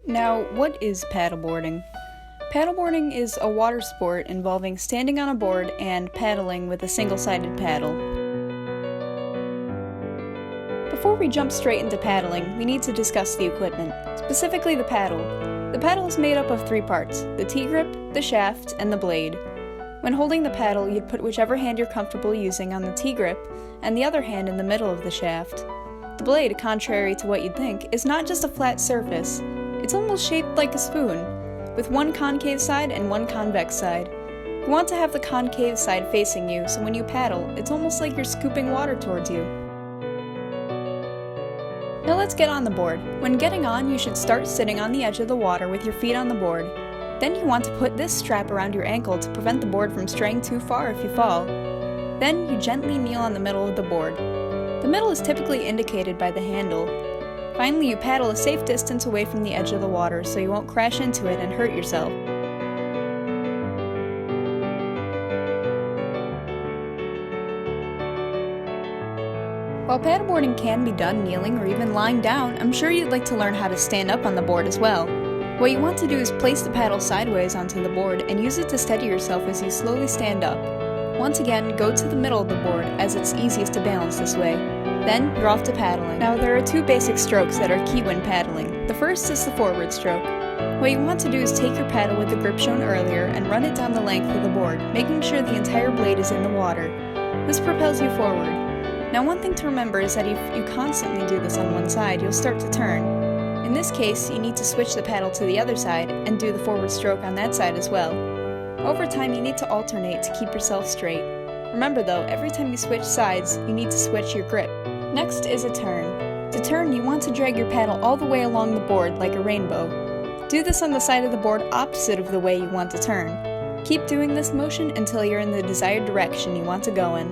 Now, what is paddleboarding? Paddleboarding is a water sport involving standing on a board and paddling with a single-sided paddle. Before we jump straight into paddling, we need to discuss the equipment, specifically the paddle. The paddle is made up of 3 parts: the T-grip, the shaft, and the blade. When holding the paddle, you'd put whichever hand you're comfortable using on the T-grip and the other hand in the middle of the shaft. The blade, contrary to what you'd think, is not just a flat surface. It's almost shaped like a spoon, with one concave side and one convex side. You want to have the concave side facing you, so when you paddle, it's almost like you're scooping water towards you. Now let's get on the board. When getting on, you should start sitting on the edge of the water with your feet on the board. Then you want to put this strap around your ankle to prevent the board from straying too far if you fall. Then you gently kneel on the middle of the board. The middle is typically indicated by the handle. Finally, you paddle a safe distance away from the edge of the water so you won't crash into it and hurt yourself. While paddleboarding can be done kneeling or even lying down, I'm sure you'd like to learn how to stand up on the board as well. What you want to do is place the paddle sideways onto the board and use it to steady yourself as you slowly stand up. Once again, go to the middle of the board as it's easiest to balance this way. Then, you're off to paddling. Now, there are 2 basic strokes that are key when paddling. The first is the forward stroke. What you want to do is take your paddle with the grip shown earlier and run it down the length of the board, making sure the entire blade is in the water. This propels you forward. Now, one thing to remember is that if you constantly do this on one side, you'll start to turn. In this case, you need to switch the paddle to the other side and do the forward stroke on that side as well. Over time, you need to alternate to keep yourself straight. Remember though, every time you switch sides, you need to switch your grip. Next is a turn. To turn, you want to drag your paddle all the way along the board like a rainbow. Do this on the side of the board opposite of the way you want to turn. Keep doing this motion until you're in the desired direction you want to go in.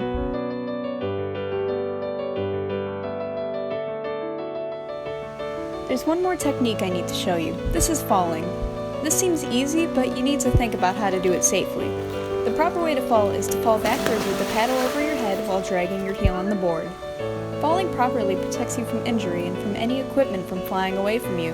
There's one more technique I need to show you. This is falling. This seems easy, but you need to think about how to do it safely. The proper way to fall is to fall backwards with the paddle over your head while dragging your heel on the board. Falling properly protects you from injury and from any equipment from flying away from you.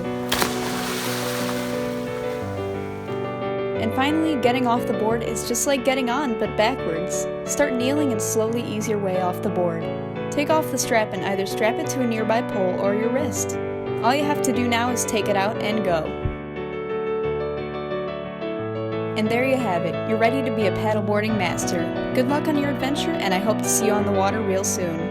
And finally, getting off the board is just like getting on, but backwards. Start kneeling and slowly ease your way off the board. Take off the strap and either strap it to a nearby pole or your wrist. All you have to do now is take it out and go. And there you have it. You're ready to be a paddleboarding master. Good luck on your adventure, and I hope to see you on the water real soon.